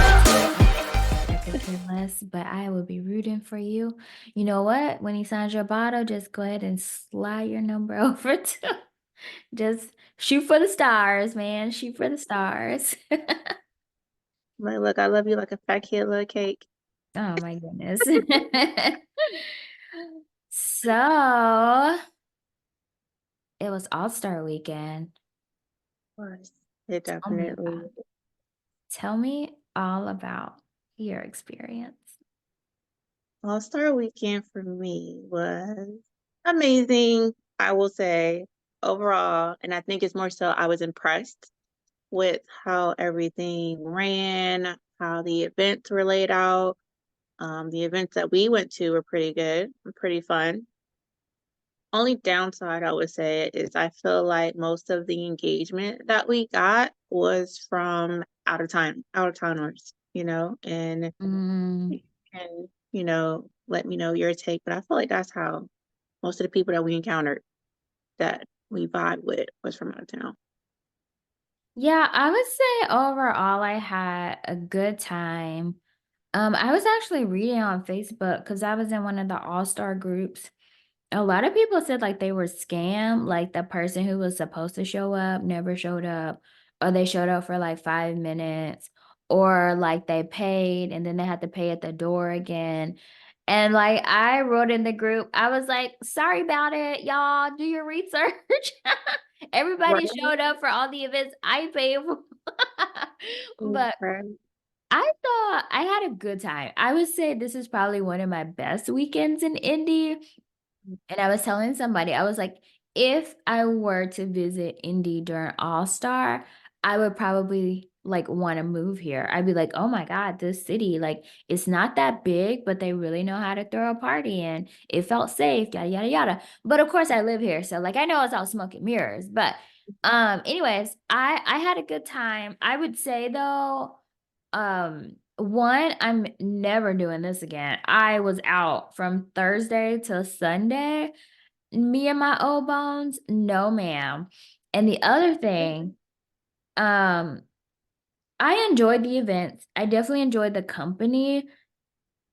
I could care less, but I will be rooting for you. You know what? When he signs your bottle, just go ahead and slide your number over to just shoot for the stars, man. Shoot for the stars. Like, look, I love you like a fat kid love cake. Oh my goodness. So it was All-Star weekend. Of course. It Tell me about definitely. Tell me all about your experience. All-Star Weekend for me was amazing, I will say, overall. And I think it's more so I was impressed with how everything ran, how the events were laid out. The events that we went to were pretty good and pretty fun. Only downside I would say is I feel like most of the engagement that we got was from out of towners, and Mm, you can, let me know your take, but I feel like that's how most of the people that we encountered that we vibe with was from out of town. yeah, I would say overall I had a good time. I was actually reading on Facebook because I was in one of the all-star groups. A lot of people said like they were scammed, like the person who was supposed to show up never showed up, or they showed up for like 5 minutes, or like they paid and then they had to pay at the door again. And like I wrote in the group, I was like, sorry about it, y'all. Do your research. Right. Everybody showed up for all the events I paid for. But Right. I thought I had a good time. I would say this is probably one of my best weekends in Indy. And I was telling somebody, I was like, if I were to visit Indy during All Star, I would probably like want to move here. I'd be like, oh my God, this city, like it's not that big, but they really know how to throw a party and it felt safe, yada yada yada. But of course I live here, so like I know it's all smoke and mirrors. But anyways, I had a good time. I would say though, one, I'm never doing this again. I was out from Thursday to Sunday. Me and my old bones, no ma'am. And the other thing, um, I enjoyed the events. I definitely enjoyed the company.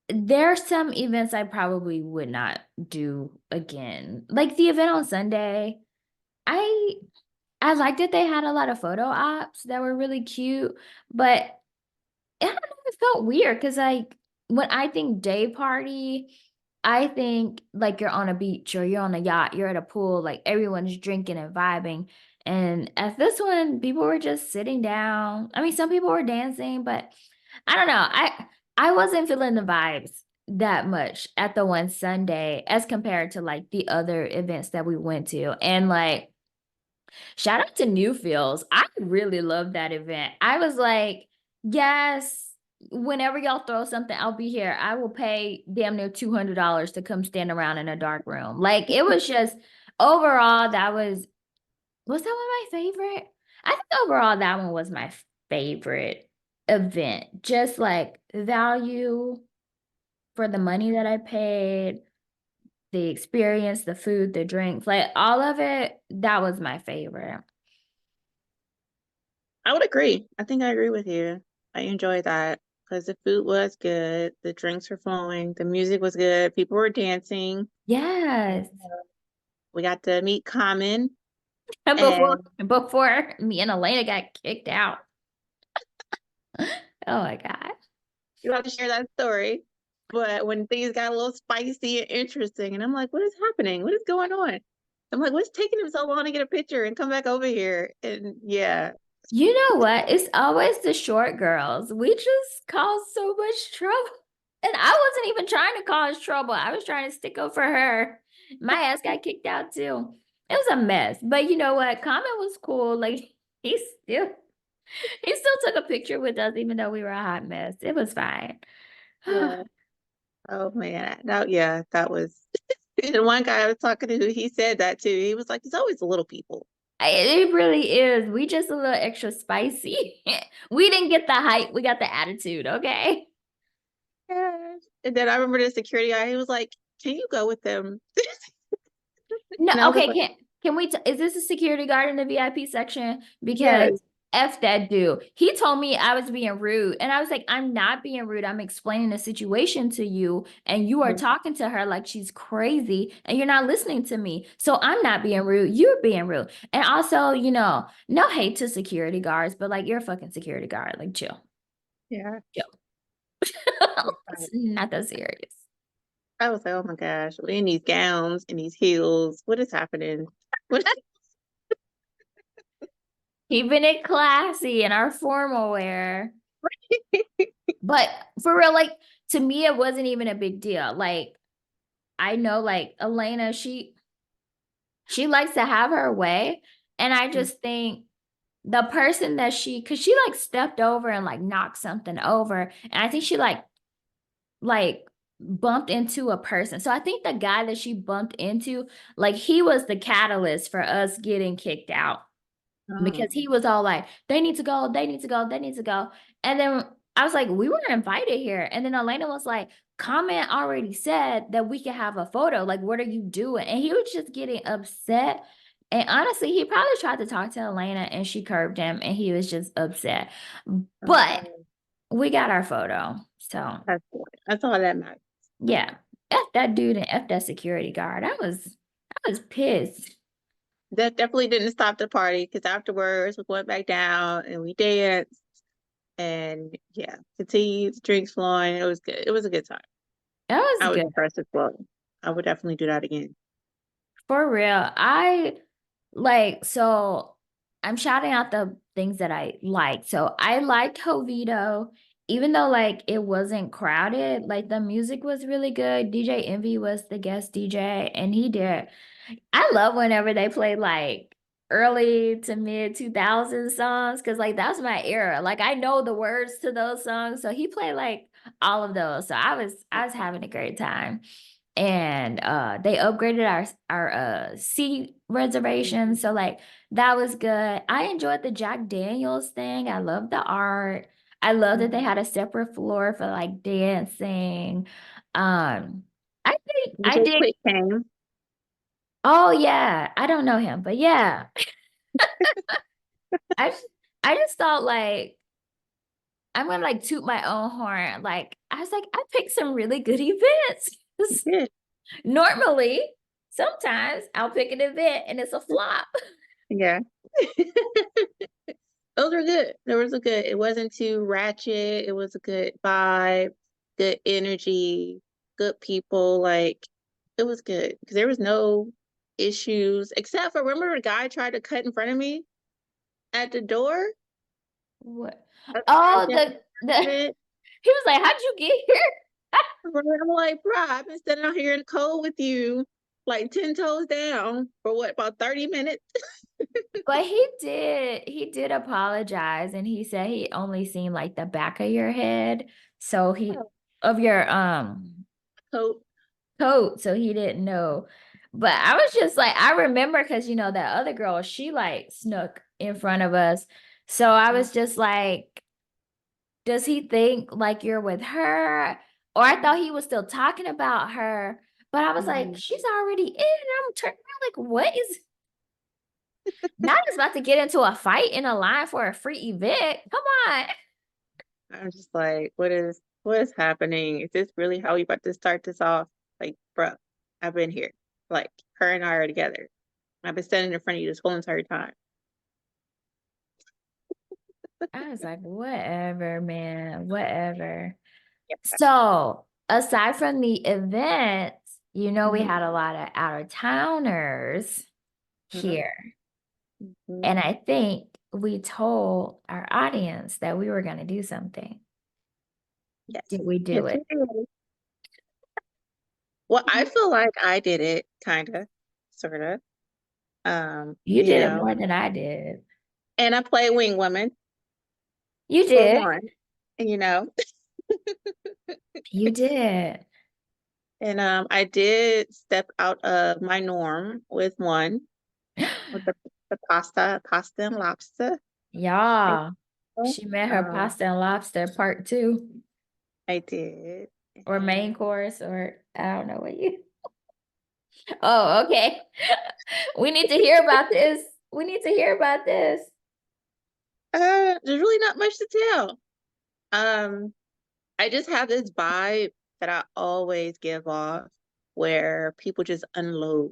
There are some events I probably would not do again. Like the event on Sunday, I I liked that they had a lot of photo ops that were really cute, but I don't know, it felt weird because like when I think day party, I think like you're on a beach or you're on a yacht, you're at a pool, like everyone's drinking and vibing. And at this one, people were just sitting down. I mean, some people were dancing, but I don't know. I wasn't feeling the vibes that much at the one Sunday as compared to like the other events that we went to. And like shout out to Newfields. I really love that event. I was like, yes, whenever y'all throw something, I'll be here. I will pay damn near $200 to come stand around in a dark room. Like it was just overall, was that one of my favorite? I think overall that one was my favorite event. Just like value for the money that I paid, the experience, the food, the drinks, like all of it, that was my favorite. I would agree. I think I agree with you. I enjoyed that because the food was good, the drinks were flowing, the music was good, people were dancing. Yes. We got to meet Common, Before and before me and Elena got kicked out. Oh my God. you have to share that story. But when things got a little spicy and interesting, and I'm like, what is happening? What is going on? I'm like, what's taking him so long to get a picture and come back over here? And yeah, You know what? It's always the short girls. We just cause so much trouble. And I wasn't even trying to cause trouble. I was trying to stick up for her. My ass got kicked out too. It was a mess. But you know what? Common was cool. Like he still he still took a picture with us, even though we were a hot mess. It was fine. yeah. Oh man, yeah, that was. And one guy I was talking to, he said that too. He was like, "It's always the little people." It really is. We just a little extra spicy. We didn't get the hype. We got the attitude. Okay. Yes. And then I remember the security guy. He was like, "Can you go with them?" No. And I was Okay. like, Can we? Is this a security guard in the VIP section? Because "Yes." F that dude. He told me I was being rude. And I was like, I'm not being rude. I'm explaining the situation to you. And you are Mhm. talking to her like she's crazy and you're not listening to me. So I'm not being rude. You're being rude. And also, no hate to security guards, but like you're a fucking security guard. Like chill. Yeah. Chill. It's It's fine. not that serious. I was like, oh my gosh, we're in these gowns and these heels. What is happening? What Keeping it classy in our formal wear. But for real, like to me, it wasn't even a big deal. Like I know like Elena, she likes to have her way. And I just think the person that cause she like stepped over and like knocked something over. And I think she like bumped into a person. So I think the guy that she bumped into, like he was the catalyst for us getting kicked out because Oh, he was all like, they need to go, they need to go, they need to go. And then I was like, we were invited here. And then Elena was like, comment already said that we could have a photo. Like, what are you doing? And he was just getting upset. And honestly, he probably tried to talk to Elena and she curved him and he was just upset. But okay. we got our photo. So That's good. That's all that matters. yeah. F that dude and F that security guard. I was pissed. That definitely didn't stop the party because afterwards we went back down and we danced and yeah, continued drinks flowing. It was good. It was a good time. That I was was good. impressed as well. I would definitely do that again. For real. So I'm shouting out the things that I like. So I liked Jovito, even though like it wasn't crowded, like the music was really good. DJ Envy was the guest DJ and he did. I love whenever they play like early to mid 2000 songs because like that's my era. Like I know the words to those songs. So he played like all of those. So I was having a great time and they upgraded our seat reservation, so like that was good. I enjoyed the Jack Daniels thing. I love the art. I love that they Mhm. had a separate floor for like dancing. I think I DJ did. Quick came. Oh yeah, I don't know him, but yeah, i just, I just thought like I'm gonna like toot my own horn. Like I was like, I picked some really good events. Yeah. Normally, sometimes I'll pick an event and it's a flop. Yeah. Those were good. There was a good. It wasn't too ratchet. It was a good vibe, good energy, good people. Like it was good because there was no issues except for remember the guy tried to cut in front of me at the door What? at Oh, that the event. he was like, "How'd you get here?" I'm like, bro, I've been standing out here in the cold with you, like 10 toes down for what, about 30 minutes? But he did apologize and he said he only seen like the back of your head. So he Oh, of your coat. coat, so he didn't know. But I was just like, I remember because that other girl, she like snuck in front of us. So I was just like, does he think like you're with her? Or I thought he was still talking about her. But I was like, Mhm. she's already in. And I'm turning around like, what is now just about to get into a fight in a line for a free event? Come on. I'm just like, what is happening? Is this really how we about to start this off? Like, bro, I've been here. Like, her and I are together. I've been standing in front of you this whole entire time. I was like, whatever, man, whatever. Yeah. So aside from the events, we Mhm. had a lot of out of towners Mhm. here. Mhm. And I think we told our audience that we were going to do something. Yes. Did we Yes, do we it? did. Well, I feel like I did it, kind of, sort of. You You did it know, more than I did. and I played Wing Woman You for did. one, you know. You did. And I did step out of my norm with one, with the pasta and lobster. I, Y'all, she met her um, pasta and lobster part two I did. or And main course or I don't know what you. Oh, okay. We need to hear about this. We need to hear about this. There's really not much to tell. Um, I just have this vibe that I always give off where people just unload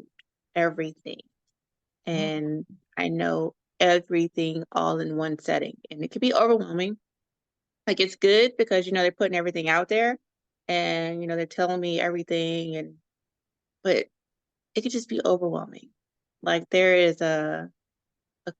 everything. Mm. And I know everything all in one setting. And it can be overwhelming. Like it's good because they're putting everything out there and they're telling me everything but it could just be overwhelming. Like there is a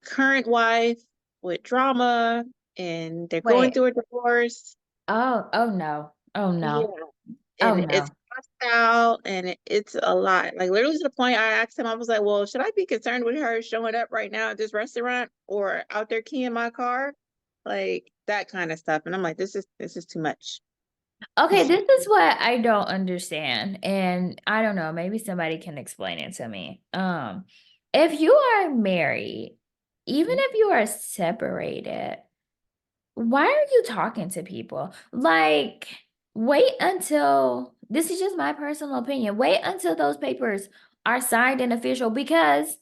current wife with drama and they're going Wait. through a divorce. Oh, oh no. Oh Yeah. no. Oh And it's no. hostile and it's a lot. Like literally to the point I asked him, I was like, well, should I be concerned with her showing up right now at this restaurant or out there keying my car? Like that kind of stuff. And I'm like, this is too much. Okay, This is this is what I don't understand, and I don't know, maybe somebody can explain it to me. If you are married, even if you are separated, why are you talking to people? Like, wait until this is just my personal opinion. Wait until those papers are signed and official because,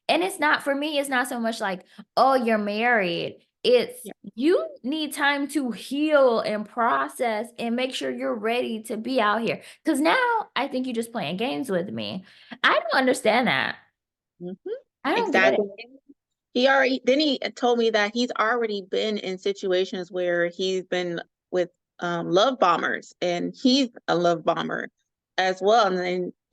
and it's not for me, it's not so much like, oh, you're married. It's yeah. you need time to heal and process and make sure you're ready to be out here. Because now I think you're just playing games with me. I don't understand that. Mhm. I don't get it. Exactly. He told me that he's already been in situations where he's been with love bombers and he's a love bomber as well. And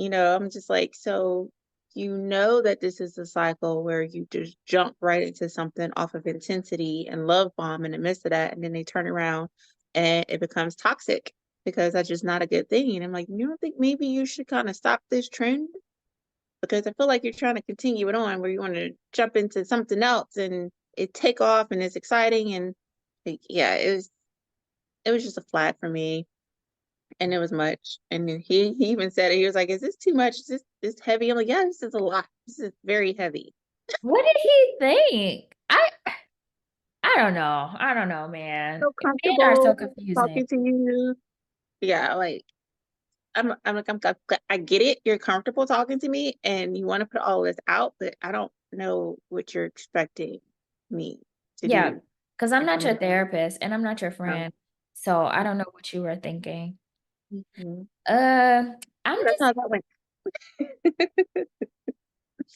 then, I'm just like, so that this is a cycle where you just jump right into something off of intensity and love bomb in the midst of that, and then they turn around and it becomes toxic because that's just not a good thing. And I'm like, you don't think maybe you should kind of stop this trend? Because I feel like you're trying to continue it on where you want to jump into something else and it take off and it's exciting and like, yeah, it was just a flat for me and it was much. And then he even said it. He was like, "Is this too much? Is this heavy?" I'm like, "Yeah, this is a lot. This is very heavy." What did he think? I don't know. I don't know, man. So Men are so comfortable confusing. talking to you. Yeah, like I'm like I get it. You're comfortable talking to me and you want to put all this out, but I don't know what you're expecting me to Yeah, do because I'm in not front of your therapist and I'm not your you. friend. So I don't know what you were thinking. Mhm. Uh, I'm That's just not that like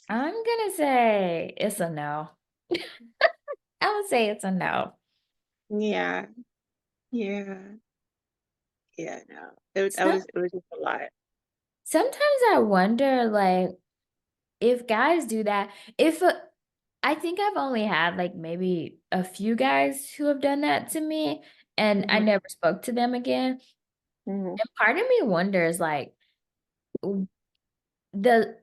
I'm gonna say it's a no. I would say it's a no. yeah, yeah, yeah, no. It I Some was it was just a lot. sometimes I wonder like if guys do that, if I think I've only had like maybe a few guys who have done that to me and I Mhm, never spoke to them again. mhm. And part of me wonders like w- the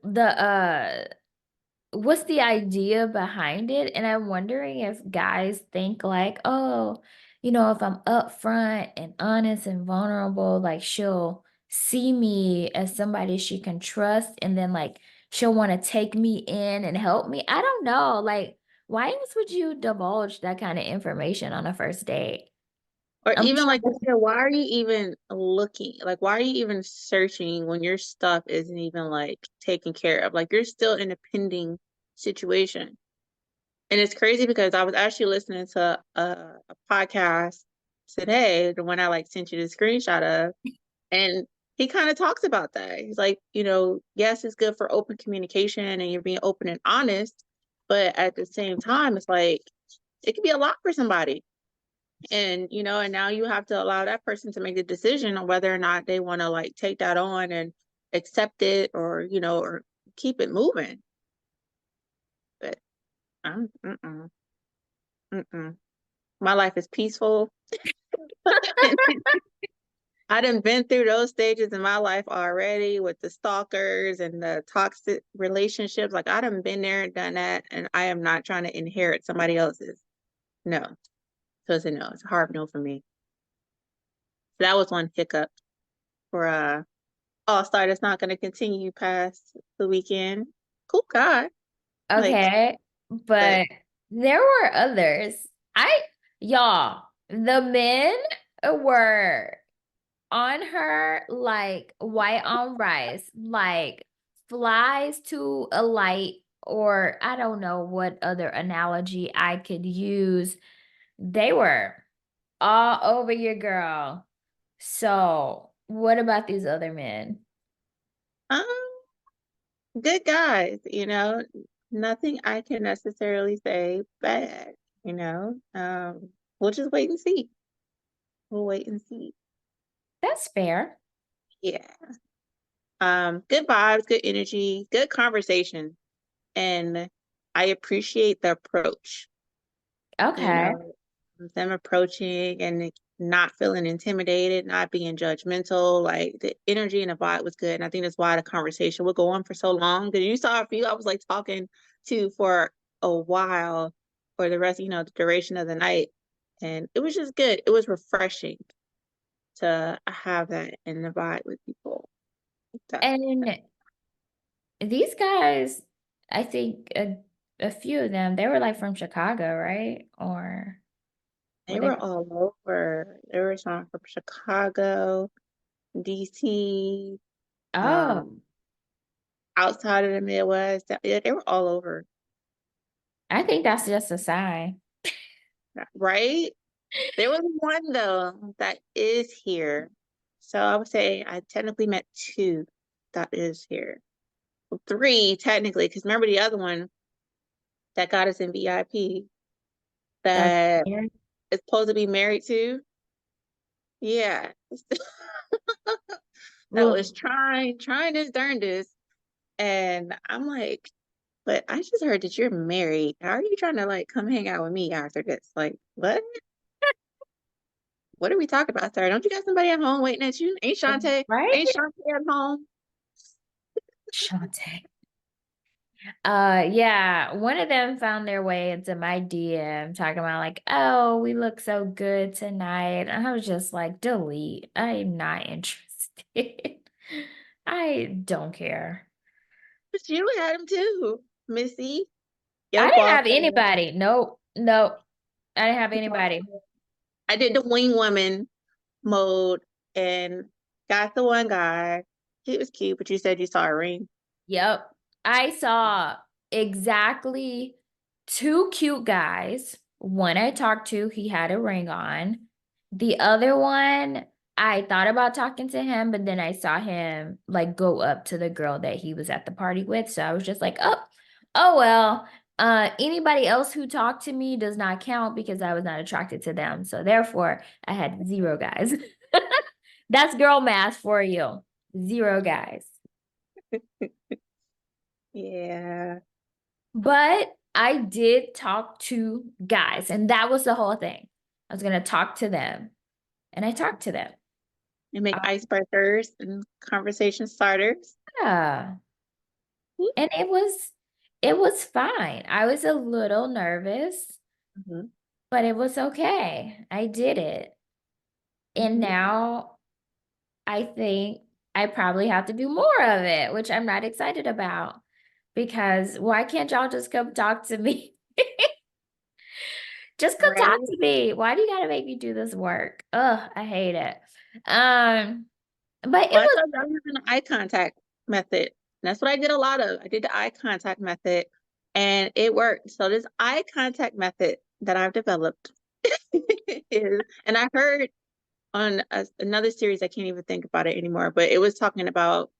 what's the idea behind it? And I'm wondering if guys think like, oh, if I'm upfront and honest and vulnerable, like she'll see me as somebody she can trust and then like she'll want to take me in and help me. I don't know. Like, why else would you divulge that kind of information on a first date? Or I'm even like you sure. said, why are you even looking? Like, why are you even searching when your stuff isn't even like taken care of? Like, you're still in a pending situation. And it's crazy because I was actually listening to a podcast today, the one I like sent you the screenshot of, and he kind of talks about that. He's like, yes, it's good for open communication and you're being open and honest, but at the same time, it's like it could be a lot for somebody. And now you have to allow that person to make the decision on whether or not they want to like take that on and accept it or keep it moving. But mm-mm, mm-mm. My life is peaceful. I done been through those stages in my life already with the stalkers and the toxic relationships. Like I done been there and done that, and I am not trying to inherit somebody else's. No. So it's a no. It's a hard no for me. So that was one hiccup for All Star that's not gonna continue past the weekend. Cool guy. Like, Okay, but but there were others. Y'all, the men were on her like white on rice, like flies to a light, or I don't know what other analogy I could use. They were all over your girl. So, what about these other men? Um, good guys, nothing I can necessarily say bad, you know. We'll just wait and see. We'll wait and see. That's fair. Yeah. Good vibes, good energy, good conversation. And I appreciate the approach, you Okay. know, them approaching and not feeling intimidated, not being judgmental. Like the energy and the vibe was good. And I think that's why the conversation would go on for so long. Because you saw a few I was like talking to for a while for the rest, the duration of the night. And it was just good. It was refreshing to have that in the vibe with people. That, And these guys, I think a few of them, they were like from Chicago, right? Or were they they were from? all over. There were some from Chicago, DC, Oh, um, outside of the Midwest. Yeah, they were all over. I think that's just a sign. Right? There was one though that is here. So I would say I technically met two that is here. Well, three technically, because remember the other one that got us in VIP That was that weird. is supposed to be married to? Yeah. That was Well, trying his darndest. And I'm like, but I just heard that you're married. How are you trying to like come hang out with me after this? Like, what? What are we talking about, sir? Don't you got somebody at home waiting at you? right? Ain't Shantae at home? Shantae. Yeah, one of them found their way into my DM talking about like, oh, we look so good tonight. And I was just like, delete. I'm not interested. I don't care. But you had him too, Missy. I Your didn't boss. have anybody. Nope, nope. I didn't have anybody. I did the wing woman mode and got the one guy. He was cute, but you said you saw a ring. Yep. I saw exactly two cute guys. One I talked to, he had a ring on. The other one, I thought about talking to him, but then I saw him like go up to the girl that he was at the party with. So I was just like, oh well. Anybody else who talked to me does not count because I was not attracted to them. So therefore, I had zero guys. That's girl math for you. Zero guys. Yeah. But I did talk to guys, and that was the whole thing. I was going to talk to them, and I talked to them. And make Uh, icebreakers and conversation starters. Yeah. And it was fine. I was a little nervous, Mhm. but it was okay. I did it. And Mhm. now I think I probably have to do more of it, which I'm not excited about because why can't y'all just come talk to me? Just come talk Right? to me. Why do you gotta make me do this work? Ugh, I hate it. Um, but it Well, I was told you I'm using the eye contact method. That's what I did a lot of. I did the eye contact method and it worked. So this eye contact method that I've developed is, and I heard on another series, I can't even think about it anymore, but it was talking about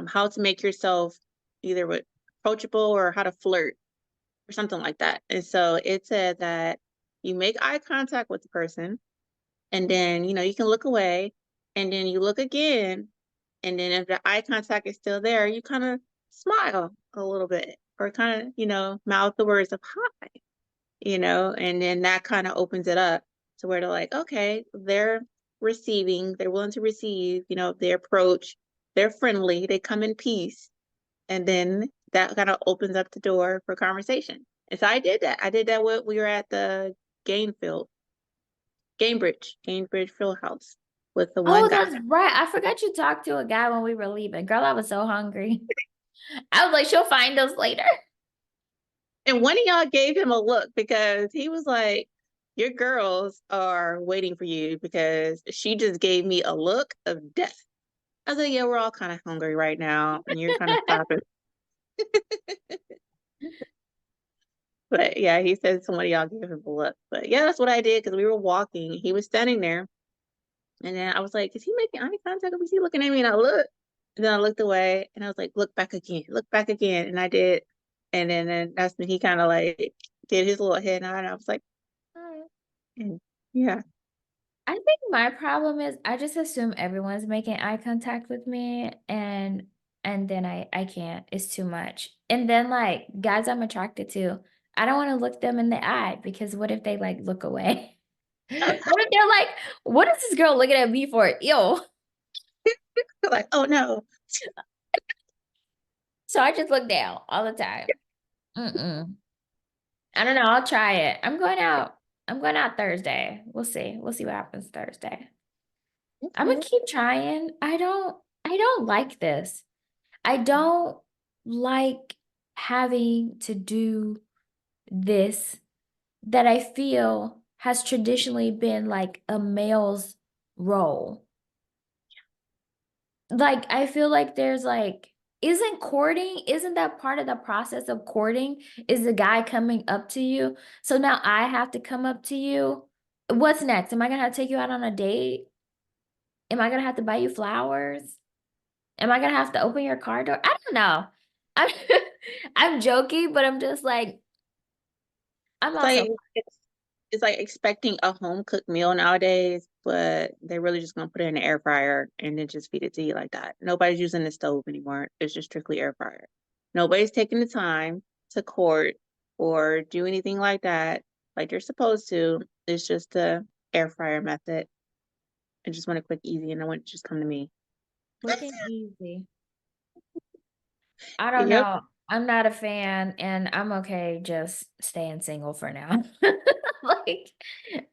how to make yourself either approachable or how to flirt or something like that. And so it said that you make eye contact with the person and then, you can look away and then you look again. And then if the eye contact is still there, you kind of smile a little bit or kind of, mouth the words of hi, and then that kind of opens it up to where they're like, okay, they're willing to receive, they approach, they're friendly, they come in peace. And then that kind of opens up the door for conversation. And so I did that. I did that when we were at the Gainfield, Gainbridge Field House with the one oh, guy. that's right. I forgot you talked to a guy when we were leaving. Girl, I was so hungry. I was like, she'll find us later. And one of y'all gave him a look because he was like, your girls are waiting for you because she just gave me a look of death. I was like, yeah, we're all kind of hungry right now. And you're kind of stopping. But yeah, he said somebody y'all gave him a look. But yeah, that's what I did because we were walking. He was standing there, and then I was like, "Is he making eye contact? Is he looking at me?" And I looked, and then I looked away, and I was like, look back again," and I did. And then that's when he kind of like did his little head nod, and I was like, "All right." And yeah, I think my problem is I just assume everyone's making eye contact with me and then I can't. It's too much. And then like guys I'm attracted to, I don't want to look them in the eye because what if they like look away? What if they're like, what is this girl looking at me for? Ew. like, oh no. So I just look down all the time. Mm-mm. I don't know. I'll try it. I'm going out Thursday. We'll see. We'll see what happens Thursday. I'm gonna Okay. keep trying. I don't like this. I don't like having to do this that I feel has traditionally been like a male's role. Like, I feel like there's like, isn't courting, isn't that part of the process of courting? Is the guy coming up to you? So now I have to come up to you. What's next? Am I gonna have to take you out on a date? Am I gonna have to buy you flowers? Am I gonna have to open your car door? I don't know. I'm I'm joking, but I'm just like, I'm It's also like it's like expecting a home cooked meal nowadays, but they're really just gonna put it in the air fryer and then just feed it to you like that. Nobody's using the stove anymore. It's just strictly air fryer. Nobody's taking the time to court or do anything like that, like you're supposed to. It's just the air fryer method. I just want a quick, easy, and I want it to just come to me. quick and easy. I don't Yep. know. I'm not a fan, and I'm okay just staying single for now. Like,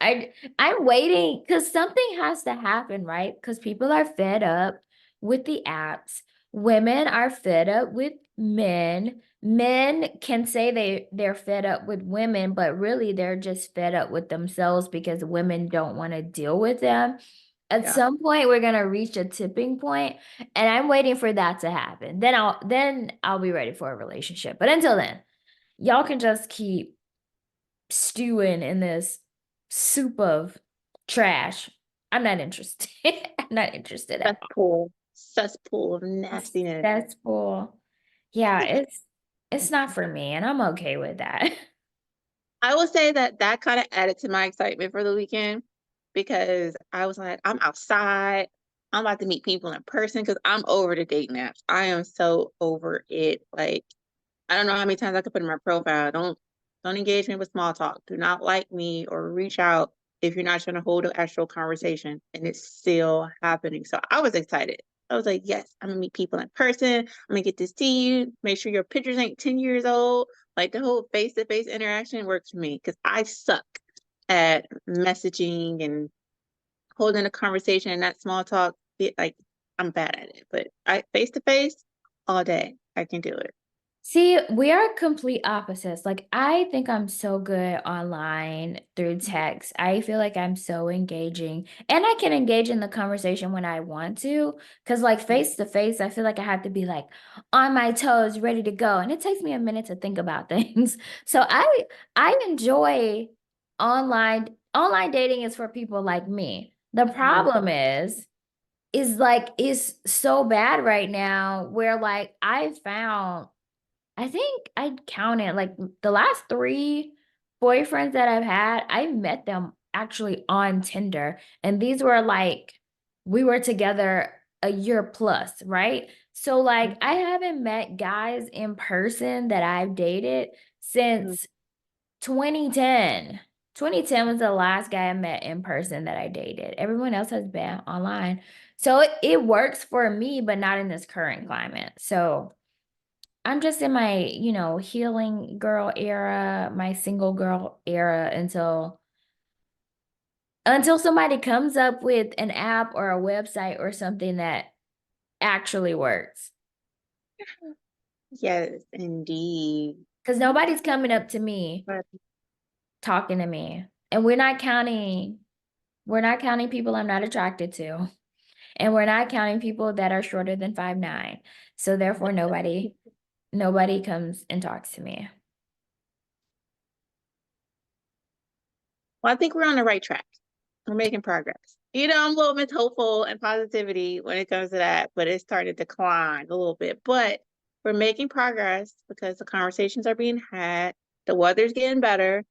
I'm waiting because something has to happen, right? Because people are fed up with the apps. Women are fed up with men. Men can say they're fed up with women, but really they're just fed up with themselves because women don't want to deal with them. At Yeah. some point, we're gonna reach a tipping point, and I'm waiting for that to happen. Then I'll be ready for a relationship. But until then, y'all can just keep stewing in this soup of trash. I'm not interested. I'm not interested at all. Cesspool of nastiness. That's cool. Yeah, it's not for me, and I'm okay with that. I will say that that kind of added to my excitement for the weekend because I was like, I'm outside. I'm about to meet people in person because I'm over the dating apps. I am so over it. Like, I don't know how many times I could put in my profile. Don't engage me with small talk. Do not like me or reach out if you're not trying to hold an actual conversation. And it's still happening. So I was excited. I was like, yes, I'm gonna meet people in person. I'm gonna get to see you. Make sure your pictures ain't 10 years old. Like the whole face-to-face interaction works for me because I suck at messaging and holding a conversation and that small talk. Like I'm bad at it. But I face to face all day. I can do it. See, we are complete opposites. Like, I think I'm so good online through text. I feel like I'm so engaging, and I can engage in the conversation when I want to. Cause like face to face, I feel like I have to be like on my toes, ready to go, and it takes me a minute to think about things. So I enjoy online dating is for people like me. The Mhm. problem is like is so bad right now where like I think I counted like the last 3 boyfriends that I've had, I met them actually on Tinder. And these were like, we were together a year plus, right? So, like, I haven't met guys in person that I've dated Mhm. since 2010. 2010 was the last guy I met in person that I dated. Everyone else has been online. So it works for me, but not in this current climate. So I'm just in my, healing girl era, my single girl era until somebody comes up with an app or a website or something that actually works. Yes, indeed. Because nobody's coming up to me But talking to me. And we're not counting people I'm not attracted to. And we're not counting people that are shorter than 5'9". So therefore nobody comes and talks to me. Well, I think we're on the right track. We're making progress. I'm a little bit hopeful and positivity when it comes to that, but it's starting to decline a little bit. But we're making progress because the conversations are being had. The weather's getting better.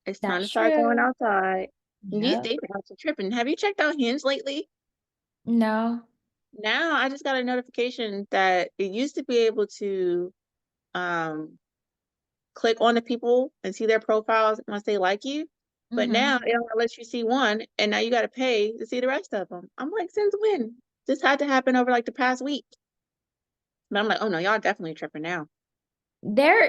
It's time to That's start going true. outside. And these Yep. dating apps are tripping. Have you checked out Hinge lately? No. Now I just got a notification that it used to be able to um click on the people and see their profiles once they like you. But now Mhm. it only lets you see one, and now you got to pay to see the rest of them. I'm like, since when? This had to happen over like the past week. But I'm like, oh no, y'all definitely tripping now. They're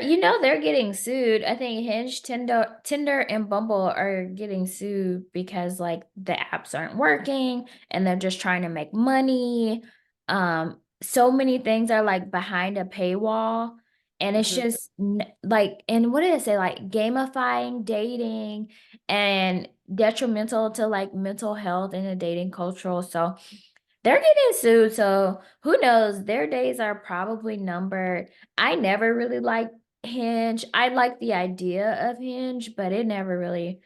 getting sued. I think Hinge, Tinder, and Bumble are getting sued because like the apps aren't working and they're just trying to make money. So many things are like behind a paywall, and it's Hmm. just like, and what did it say? Like gamifying dating and detrimental to like mental health in a dating cultural. So they're getting sued, so who knows? Their days are probably numbered. I never really liked Hinge. I like the idea of Hinge, but it never really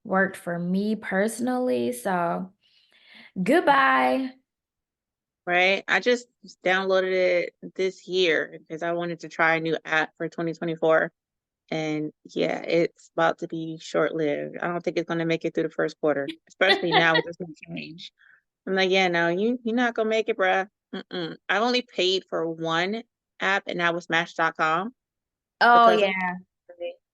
worked for me personally. So goodbye. Right? I just downloaded it this year because I wanted to try a new app for 2024. And yeah, it's about to be short-lived. I don't think it's going to make it through the first quarter, especially now with this new change. I'm like, yeah, no, you're not gonna make it, bruh. Mm-mm. I've only paid for one app, and that was Match.com Oh because I'm yeah.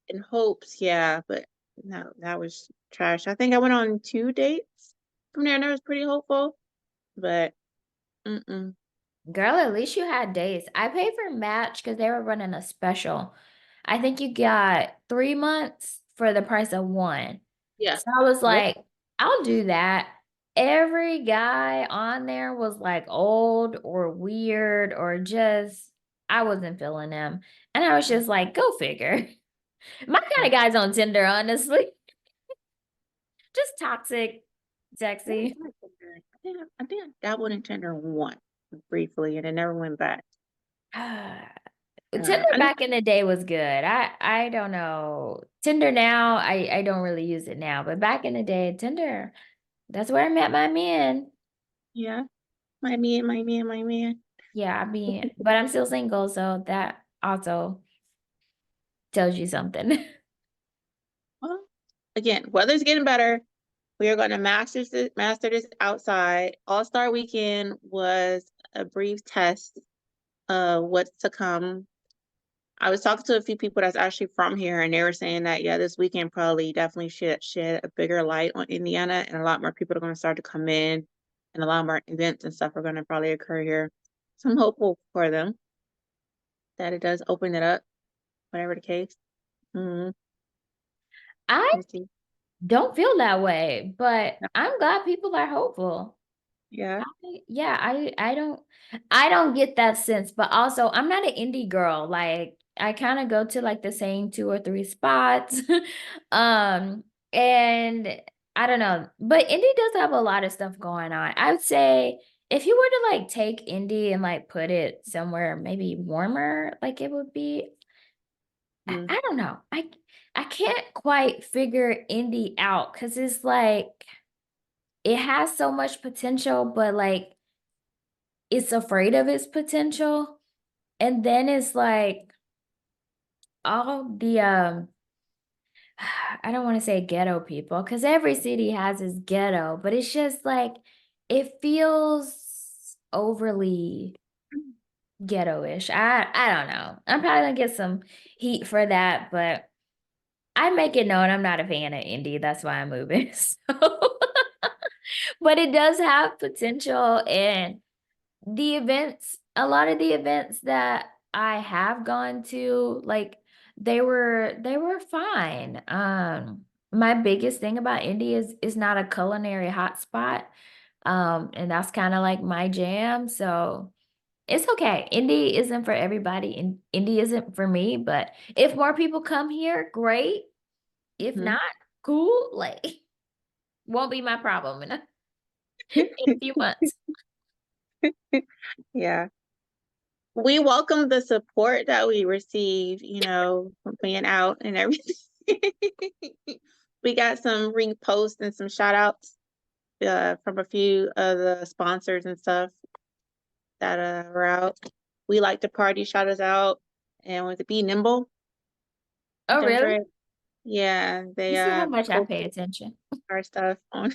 in hopes, yeah, but no, that was trash. I think I went on 2 dates from there, and I was pretty hopeful, but mm-mm. Girl, at least you had days. I paid for Match because they were running a special. I think you got 3 months for the price of one. Yeah. So I was Yep. like, I'll do that. Every guy on there was like old or weird or just, I wasn't feeling them. And I was just like, go figure. My kind of guy's on Tinder, honestly. Just toxic, What sexy. was I thinking? I think I dabbled in Tinder once briefly, and it never went back. Tinder I know, back in the day was good. I don't know. Tinder now, I don't really use it now, but back in the day, Tinder, that's where I met my man. yeah, my man. Yeah, but I'm still single, so that also tells you something. Well, again, weather's getting better. We are going to master this outside. All-Star Weekend was a brief test of what's to come. I was talking to a few people that's actually from here, and they were saying that, yeah, this weekend probably definitely should shed a bigger light on Indiana, and a lot more people are going to start to come in, and a lot more events and stuff are going to probably occur here. So I'm hopeful for them that it does open it up, whatever the case. Mm-hmm. I We'll see. don't feel that way, but I'm glad people are hopeful. Yeah. Yeah, I don't get that sense, but also I'm not an indie girl. Like I kind of go to like the same two or three spots. Um, and I don't know, but indie does have a lot of stuff going on. I would say if you were to like take indie and like put it somewhere maybe warmer, like it would be, Mm-hmm. I don't know. I can't quite figure indie out because it's like it has so much potential, but like it's afraid of its potential. And then it's like all the I don't want to say ghetto people because every city has its ghetto, but it's just like it feels overly ghetto-ish. I don't know. I'm probably gonna get some heat for that, but I make it known I'm not a fan of indie. That's why I'm moving. So, but it does have potential and the events, a lot of the events that I have gone to, like they were fine. My biggest thing about India is not a culinary hotspot. And that's kind of like my jam. So it's okay. Indy isn't for everybody, and Indy isn't for me. But if more people come here, great. If not, cool. Like won't be my problem in a few months. Yeah. We welcome the support that we receive, from being out and everything. We got some reposts and some shout outs from a few of the sponsors and stuff that were out. We like to party, shout us out, and with the Be Nimble, Oh, really? Ginger. Yeah, they You see how much I pay posted attention. our stuff on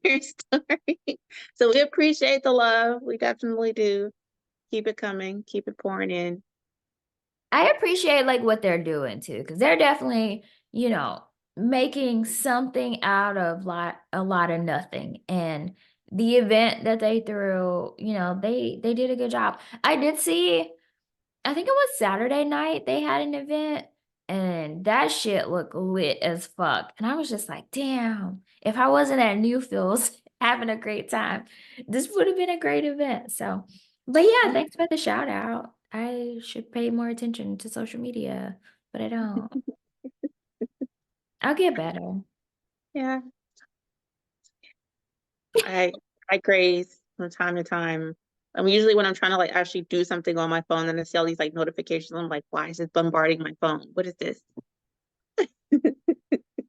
their story. So we appreciate the love. We definitely do. Keep it coming. Keep it pouring in. I appreciate like what they're doing too, because they're definitely, making something out of a lot of nothing. And the event that they threw, they did a good job. I did see, I think it was Saturday night they had an event, and that shit looked lit as fuck. And I was just like, damn, if I wasn't at Newfields having a great time, this would have been a great event. So, but yeah, Yeah. thanks for the shout out. I should pay more attention to social media, but I don't. I'll get better. Yeah. I I graze from time to time. I mean, usually when I'm trying to like actually do something on my phone and I see all these like notifications, I'm like, why is it bombarding my phone? What is this?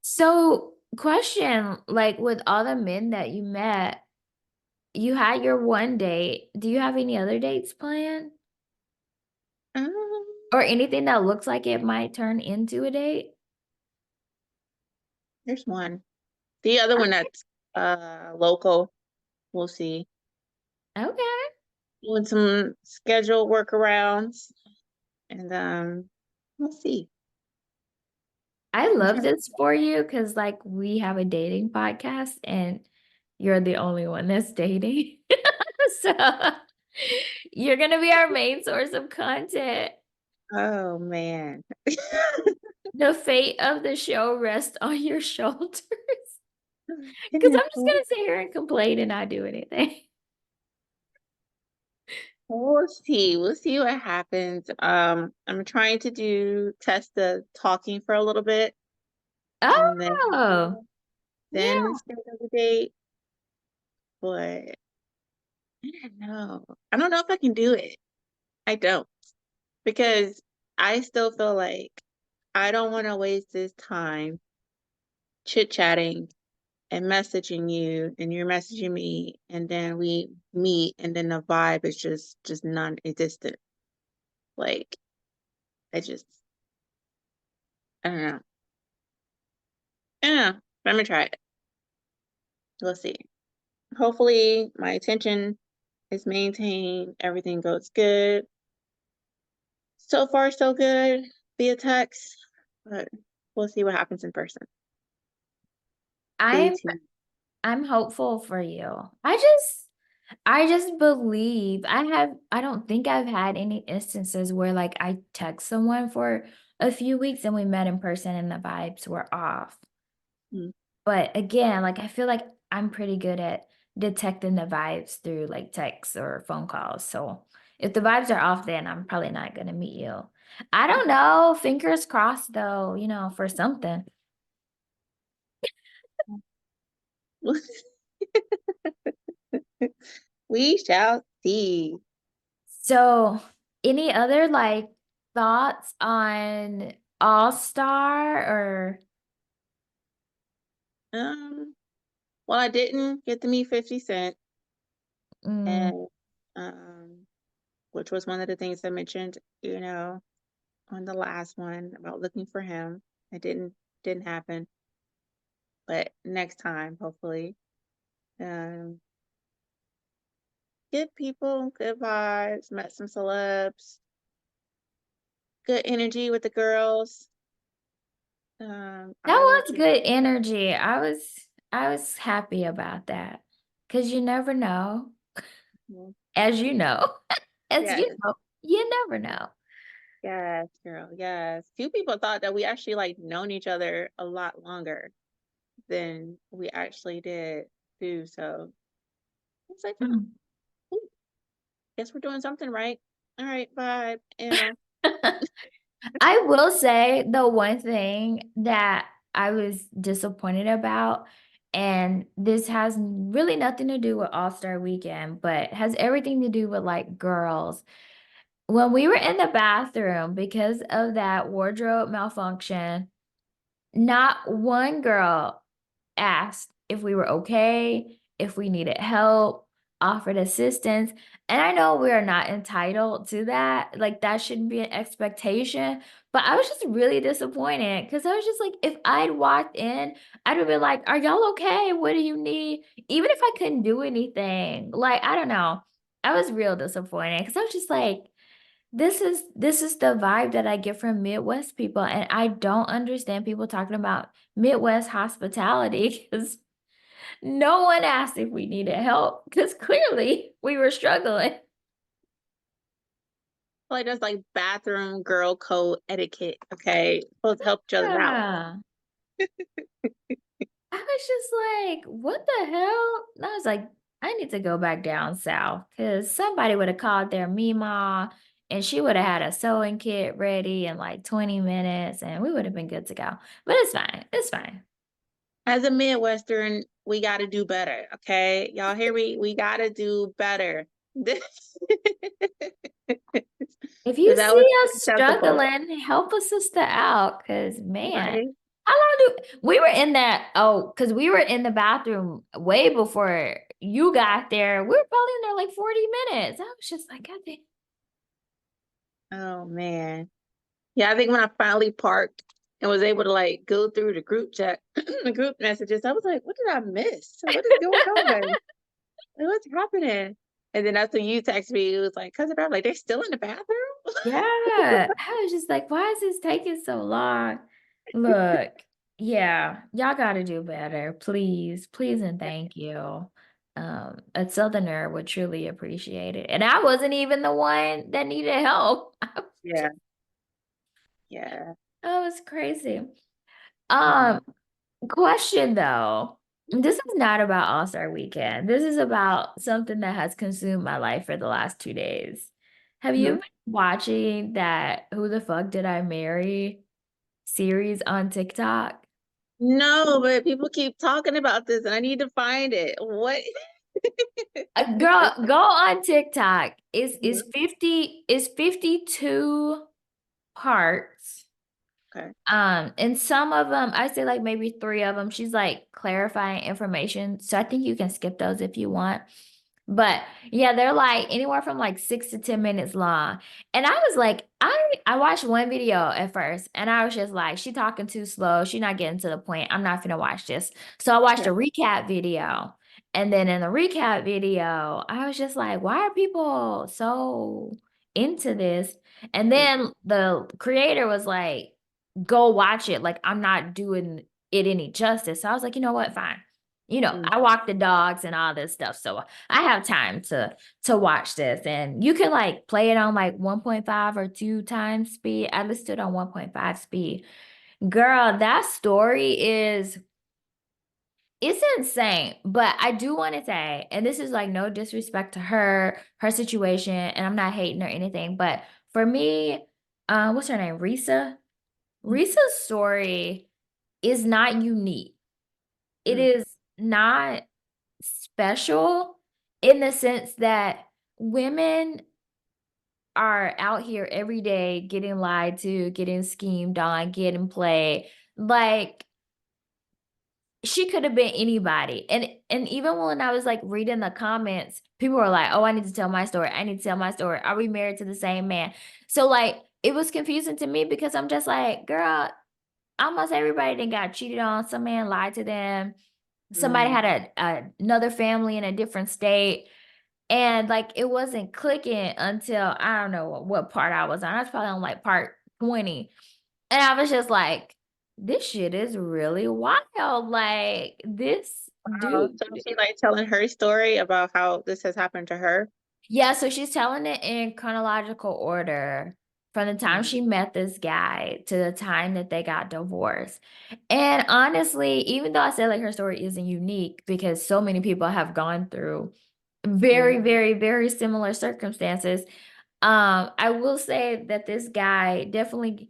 So, question, like with all the men that you met, you had your one date. Do you have any other dates planned? Um, Or anything that looks like it might turn into a date? there's one. The other one that's local, we'll see. Okay. Doing some schedule workarounds and we'll see. I I'm love trying this for you because, like, we have a dating podcast and you're the only one that's dating. So you're gonna be our main source of content. oh man. The fate of the show rests on your shoulders. Because Goodness. I'm just gonna sit here and complain and not do anything. We'll see. We'll see what happens. I'm trying to test the talking for a little bit and Oh, then yeah. schedule the date. But I don't know. I don't know if I can do it. I don't because I still feel like I don't want to waste this time chit chatting and messaging you and you're messaging me and then we meet and then the vibe is just non-existent. Like I don't know. I don't know. But I'm gonna try it. We'll see. Hopefully my attention is maintained. Everything goes good. So far, so good via text, but we'll see what happens in person. Stay I'm tuned. I'm hopeful for you. I just believe I don't think I've had any instances where like I text someone for a few weeks and we met in person and the vibes were off. Mm. But again, like I feel like I'm pretty good at detecting the vibes through like texts or phone calls. So if the vibes are off, then I'm probably not gonna meet you. I don't know. Fingers crossed though, for something. We shall see. So any other like thoughts on All Star or Um, well, I didn't get to meet 50 Cent, mm, and um, which was one of the things I mentioned, on the last one about looking for him. It didn't happen, but next time, hopefully. Um, good people, good vibes, met some celebs, good energy with the girls. that I will was keep. good energy. I was happy about that. Cause you never know. Mhm. As you know. As you Yes, know, you never know. yes, girl, yes. Few people thought that we actually like known each other a lot longer than we actually did too. So it's like, oh, Mm. ooh, guess we're doing something right. All right, bye. I will say the one thing that I was disappointed about, and this has really nothing to do with All-Star Weekend, but has everything to do with like girls. When we were in the bathroom, because of that wardrobe malfunction, not one girl asked if we were okay, if we needed help, offered assistance. And I know we are not entitled to that. Like, that shouldn't be an expectation. But I was just really disappointed because I was just like, if I'd walked in, I'd have been like, are y'all okay? What do you need? Even if I couldn't do anything, like, I don't know. I was real disappointed because I was just like, this is the vibe that I get from Midwest people, and I don't understand people talking about Midwest hospitality because no one asked if we needed help because clearly we were struggling. Like that's like bathroom girl code etiquette. Okay, supposed to help each other out. Yeah. I was just like, "What the hell?" And I was like, "I need to go back down south because somebody would have called their Mima and she would have had a sewing kit ready in like 20 minutes and we would have been good to go." But it's fine. It's fine. As a Midwestern, we got to do better. Okay, y'all hear me? We got to do better. This If you that was see us unacceptable, struggling, help a sister out, cause man, right? how long do we were in that? Oh, cause we were in the bathroom way before you got there. We were probably in there like 40 minutes. I was just like, God damn. Oh man. Yeah, I think when I finally parked and was able to like go through the group chat, the group messages, I was like, what did I miss? What is going on? Like, what's happening? And then that's when you text me, it was like, cousin, I'm like, they're still in the bathroom? Yeah, I was just like, why is this taking so long? Look, yeah, y'all got to do better, please, please, and thank you. A Southerner would truly appreciate it, and I wasn't even the one that needed help. Yeah, yeah. That was crazy. Um, Question though. This is not about All-Star Weekend. This is about something that has consumed my life for the last 2 days. Have you Mhm. been watching that Who the Fuck Did I Marry series on TikTok? No, but people keep talking about this and I need to find it. What? Girl, go on TikTok. It's Mhm. 50, it's 52 parts. Okay. And some of them, I say like maybe three of them, she's like clarifying information. So I think you can skip those if you want. But yeah, they're like anywhere from like 6 to 10 minutes long. And I was like, I watched one video at first and I was just like, she talking too slow. She not getting to the point. I'm not gonna watch this. So I watched Yeah. a recap video. And then in the recap video, I was just like, why are people so into this? And Mm, then the creator was like, go watch it. Like, I'm not doing it any justice. So I was like, you know what? Fine. mm, I walk the dogs and all this stuff. So I have time to watch this. And you can like play it on like 1.5 or 2 times speed. I listened to it on 1.5 speed. Girl, that story is it's insane. But I do want to say, and this is like no disrespect to her situation, and I'm not hating or anything, but for me, what's her name? Risa? mm, Risa's story is not unique. It mm. is not special in the sense that women are out here every day getting lied to, getting schemed on, getting played. Like she could have been anybody. And even when I was like reading the comments, people were like, "Oh, I need to tell my story. I need to tell my story. Are we married to the same man?" So like it was confusing to me because I'm just like, girl, almost everybody then got cheated on. Some man lied to them. Somebody Mm. had another family in a different state. And like it wasn't clicking until I don't know what part I was on. I was probably on like part 20. And I was just like, this shit is really wild. Like this Oh, dude. so she like telling her story about how this has happened to her. Yeah, so she's telling it in chronological order from the time Mm, she met this guy to the time that they got divorced. And honestly, even though I said like her story isn't unique because so many people have gone through mm, very, very, very similar circumstances, I will say that this guy definitely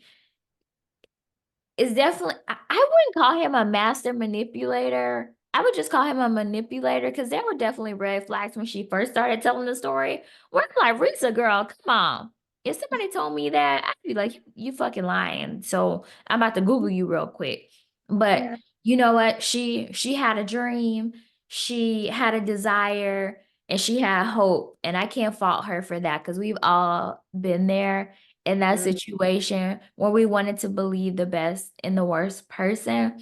is definitely I wouldn't call him a master manipulator. I would just call him a manipulator because there were definitely red flags when she first started telling the story. Where I'm like, Risa, girl, come on. If somebody told me that, I'd be like, you fucking lying. So I'm about to Google you real quick. But Yeah. you know what? She had a dream, she had a desire, and she had hope. And I can't fault her for that because we've all been there in that Mhm. situation where we wanted to believe the best in the worst person.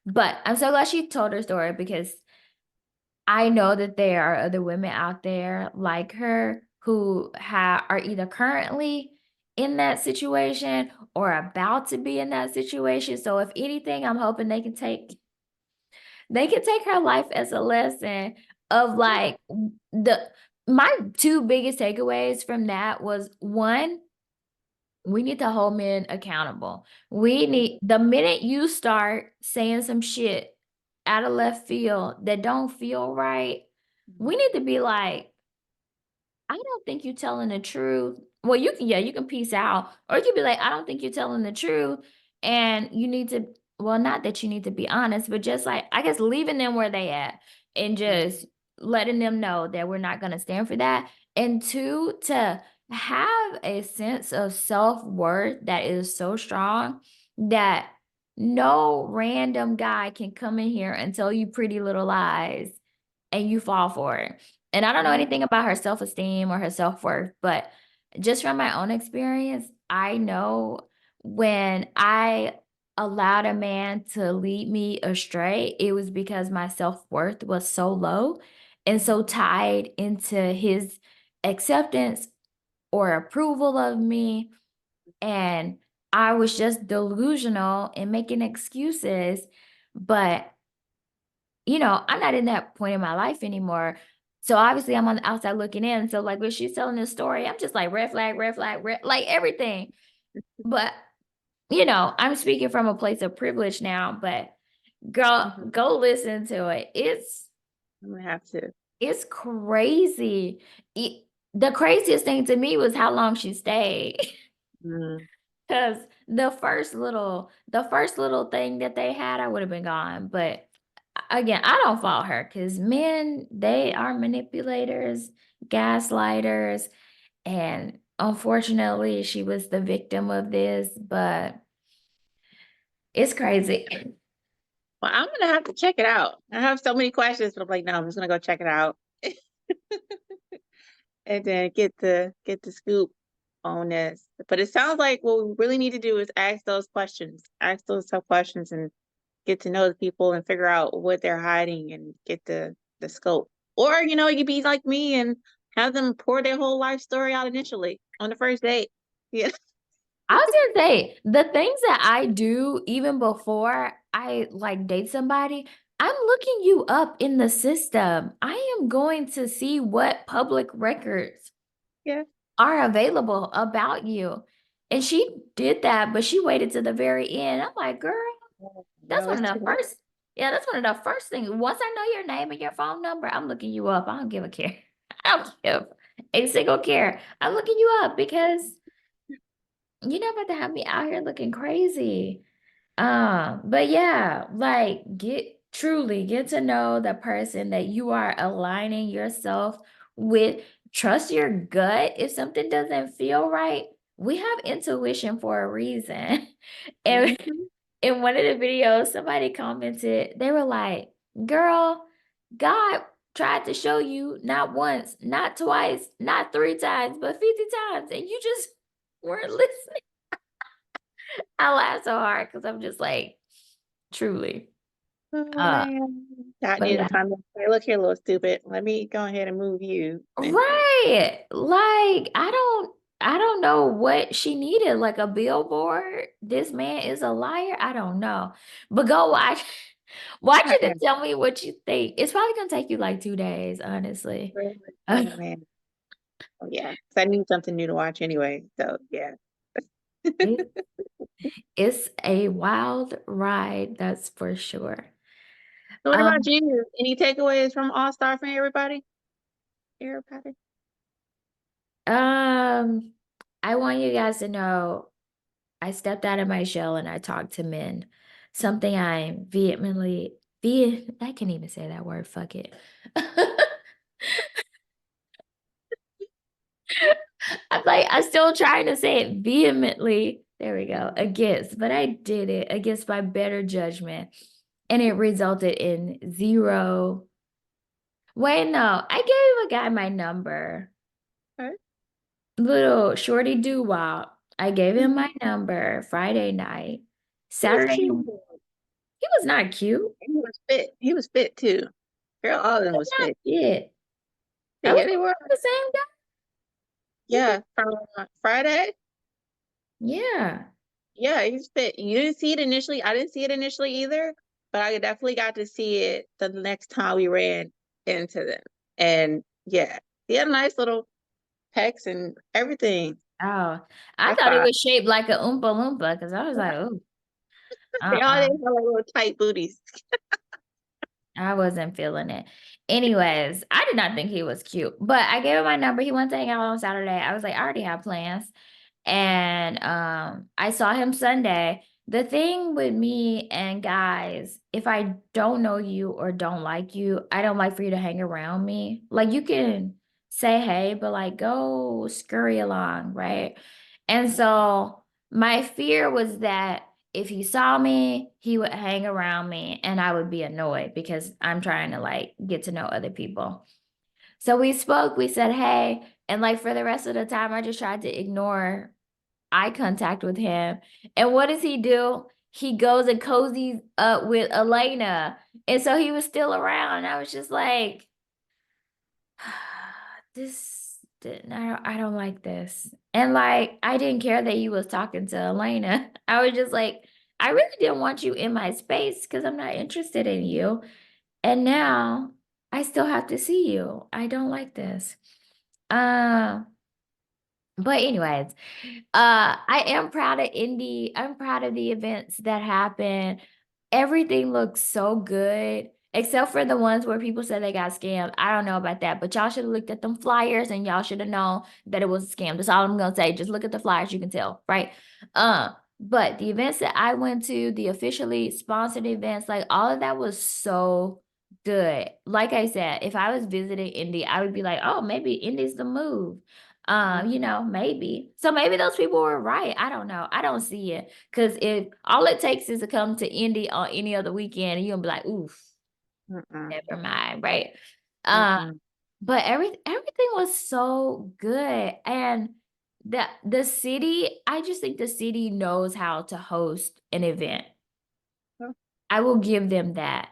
But I'm so glad she told her story because I know that there are other women out there like her who are either currently in that situation or about to be in that situation. So if anything, I'm hoping they can take her life as a lesson of like the my two biggest takeaways from that was one, we need to hold men accountable. We need the minute you start saying some shit out of left field that don't feel right, we need to be like, I don't think you're telling the truth. Well, you can peace out, or you can be like, I don't think you're telling the truth. And you need to, well, not that you need to be honest, but just like, I guess leaving them where they at and just letting them know that we're not going to stand for that. And two, to have a sense of self-worth that is so strong that no random guy can come in here and tell you pretty little lies and you fall for it. And I don't know Mhm. anything about her self-esteem or her self-worth, but just from my own experience, I know when I allowed a man to lead me astray, it was because my self-worth was so low and so tied into his acceptance or approval of me. And I was just delusional and making excuses. But I'm not in that point in my life anymore. So obviously I'm on the outside looking in. So like when she's telling this story, I'm just like red flag, like everything. But I'm speaking from a place of privilege now, but girl, Mhm. go listen to it. I'm gonna have to. It's crazy. The craziest thing to me was how long she stayed. Mm. Cause the first little thing that they had, I would have been gone. But again, I don't fault her because men, they are manipulators, gaslighters, and unfortunately, she was the victim of this. But it's crazy. Well, I'm gonna have to check it out. I have so many questions, but I'm like, no, I'm just gonna go check it out and then get the scoop on this. But it sounds like what we really need to do is ask those questions, ask those tough questions, and get to know the people and figure out what they're hiding and get the scope. Or you could be like me and have them pour their whole life story out initially on the first date. Yeah. I was gonna say the things that I do even before I like date somebody, I'm looking you up in the system. I am going to see what public records Yeah. are available about you. And she did that, but she waited to the very end. I'm like, girl, that's No, one it's of too the late. first, yeah, that's one of the first things. Once I know your name and your phone number, I'm looking you up. I don't give a care. I don't give a single care. I'm looking you up because you're not about to have me out here looking crazy. But yeah, like truly get to know the person that you are aligning yourself with. Trust your gut. If something doesn't feel right, we have intuition for a reason. And Mhm. in one of the videos, somebody commented, they were like, girl, God tried to show you not once, not twice, not three times, but 50 times, and you just weren't listening. I laughed so hard because I'm just like, truly. Oh Uh, man. God but needed yeah. time to say, look here, little stupid. Let me go ahead and move you. And Right. Like, I don't know what she needed, like a billboard. This man is a liar. I don't know. But go watch watch I it and tell me what you think. It's probably gonna take you like 2 days, honestly. really, oh man. Oh yeah. 'Cause I need something new to watch anyway. So yeah. It- It's a wild ride, that's for sure. So what about Um, you? Any takeaways from All Star from everybody? Everybody? um, I want you guys to know I stepped out of my shell and I talked to men. Something I'm I can't even say that word, fuck it. I'm still trying to say it vehemently. There we go. Against, but I did it against my better judgment. And it resulted in zero. Wait, no, I gave a guy my number. Okay. Little shorty doo wop. I gave him my number Friday night. He was Saturday, cute. he was not cute. He was fit. He was fit too. Girl, all of them He was was fit. not fit. I was Yeah, they like, were. the same guy. Yeah, from Friday. Yeah. Yeah, he's fit. You didn't see it initially. I didn't see it initially either, but I definitely got to see it the next time we ran into them. And yeah, he had nice little pecs and everything. Oh, I I thought it thought was shaped like a Oompa Loompa because I was like, oh, they all uh-uh. did have like little tight booties. I wasn't feeling it. Anyways, I did not think he was cute, but I gave him my number. He wanted to hang out on Saturday. I was like, I already have plans. And I saw him Sunday. The thing with me and guys, if I don't know you or don't like you, I don't like for you to hang around me. Like you can say hey, but like go scurry along, right? And so my fear was that if he saw me, he would hang around me and I would be annoyed because I'm trying to like get to know other people. So we spoke, we said hey, and like for the rest of the time, I just tried to ignore eye contact with him. And what does he do? He goes and cozies up with Elena. And so he was still around. I was just like, I don't like this. And like I didn't care that he was talking to Elena. I was just like, I really didn't want you in my space because I'm not interested in you. And now I still have to see you. I don't like this. Uh, but anyways, I am proud of Indy. I'm proud of the events that happen. Everything looks so good, except for the ones where people said they got scammed. I don't know about that, but y'all should have looked at them flyers and y'all should have known that it was a scam. That's all I'm gonna say. Just look at the flyers, you can tell, right? But the events that I went to, the officially sponsored events, like all of that was so good. Like I said, if I was visiting Indy, I would be like, oh, maybe Indy's the move. Maybe. So maybe those people were right. I don't know. I don't see it. Because if all it takes is to come to Indy on any other weekend and you'll be like, oof, Mm-mm, never mind, right? Uh, mm-mm. but everything was so good. And the city, I just think the city knows how to host an event. I will give them that.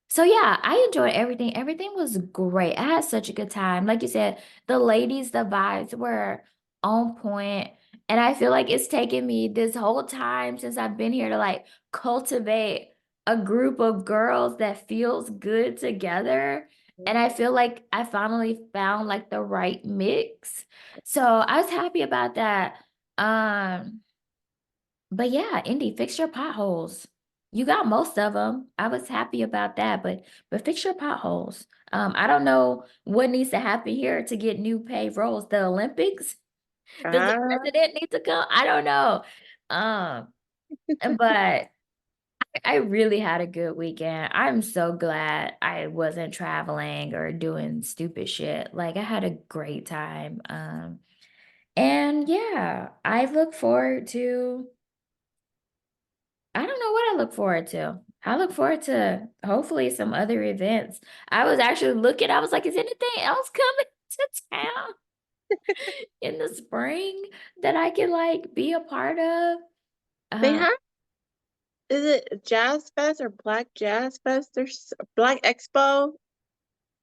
So yeah, I enjoyed everything. Everything was great. I had such a good time. Like you said, the ladies, the vibes were on point. And I feel like it's taken me this whole time since I've been here to like cultivate a group of girls that feels good together. And I feel like I finally found like the right mix. So I was happy about that. Um, but yeah, Indy, fix your potholes. You got most of them. I was happy about that, but fix your potholes. I don't know what needs to happen here to get new paved roads. The Olympics? Does the Ah, president need to come? I don't know. Um, but I really had a good weekend. I'm so glad I wasn't traveling or doing stupid shit. Like I had a great time. And yeah, I look forward to I don't know what I look forward to. I look forward to hopefully some other events. I was actually looking, I was like, is anything else coming to town in the spring that I can like be a part of? they Um, have, is it Jazz Fest or Black Jazz Fest? There's Black Expo.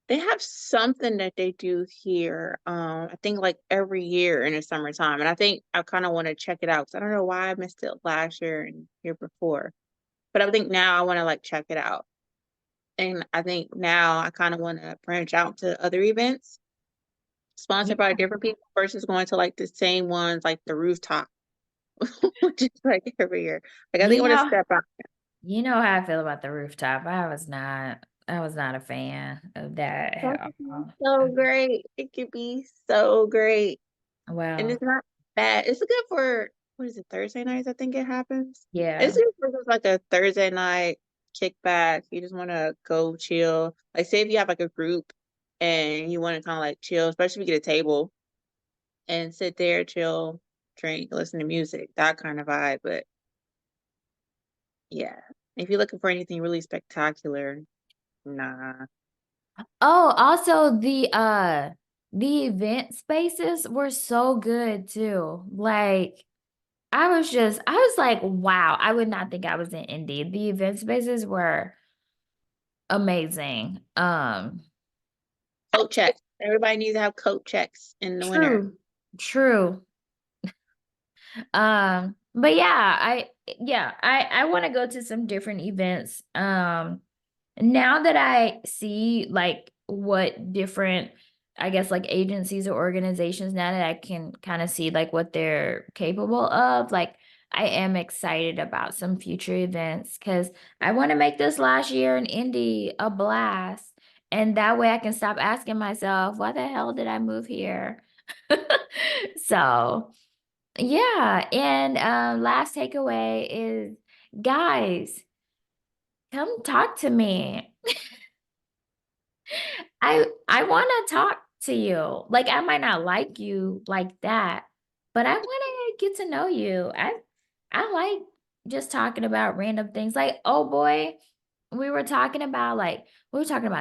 They have something that they do here. I think like every year in the summertime, and I think I kind of want to check it out because I don't know why I missed it last year and year before. But I think now I want to like check it out, and I think now I kind of want to branch out to other events yeah, sponsored by different people versus going to like the same ones, like the rooftop, which is like every year. Like I think you I want to know, step out. you know how I feel about the rooftop. I was not a fan of that That at could be all. so great. It could be so great. And Well, it's not bad. It's good for what is it, Thursday nights, I think it happens. It's yeah. good for just like a Thursday night kickback. You just want to go chill. Like say if you have like a group and you want to kind of like chill, especially if you get a table and sit there, chill. drink, listen to music, that kind of vibe. But yeah, if you're looking for anything really spectacular, nah. Oh, also the event spaces were so good too. Like I was like, wow, I would not think I was in Indy. The event spaces were amazing. Coat checks. Everybody needs to have coat checks in the winter. True. True. But I want to go to some different events. Now that I see like what different, I guess like agencies or organizations, now that I can kind of see like what they're capable of, like I am excited about some future events because I want to make this last year in Indy a blast. And that way I can stop asking myself, why the hell did I move here? So yeah, and last takeaway is guys, come talk to me. I want to talk to you. Like I might not like you like that, but I want to get to know you. I like just talking about random things. Like, oh boy, we were talking about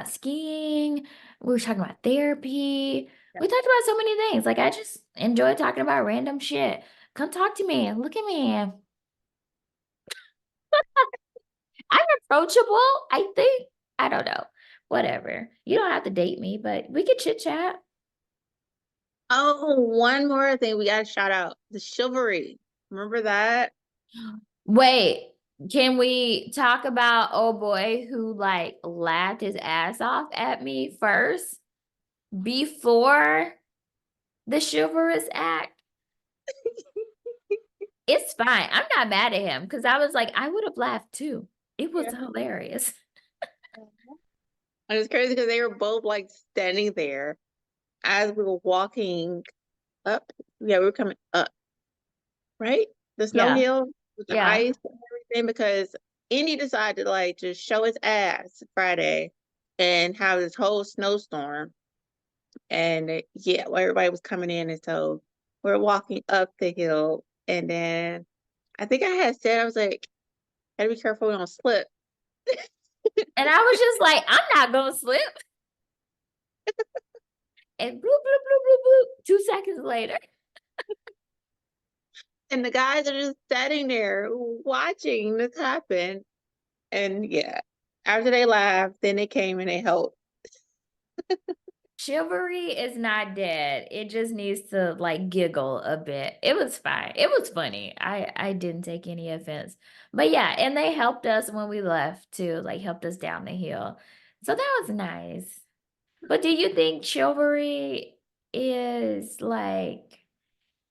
skiing, we were talking about therapy. We talked about so many things. Like I just enjoy talking about random shit. Come talk to me. Look at me. I'm approachable, I think. I don't know. Whatever. You don't have to date me, but we could chit chat. Oh, one more thing we gotta shout out. The chivalry. Remember that? Wait, can we talk about oh boy who like laughed his ass off at me first before the chivalrous act? It's fine. I'm not mad at him because I was like, I would have laughed too. It was Yeah. hilarious. And it's crazy because they were both like standing there as we were walking up. Yeah, we were coming up, right? The snow Yeah. hill with the Yeah. ice and everything because Indy decided to like just show his ass Friday and have this whole snowstorm. And yeah, well, everybody was coming in, and so we're walking up the hill, and then I think I had said I was like, "Gotta be careful, we don't slip." And I was just like, I'm not gonna slip. And bloop, bloop, bloop, bloop, bloop. 2 seconds later. And the guys are just sitting there watching this happen. And yeah, after they laughed, then they came and they helped. Chivalry is not dead. It just needs to like giggle a bit. It was fine. It was funny. I didn't take any offense. But yeah, and they helped us when we left too, like helped us down the hill. So that was nice. But do you think chivalry is like,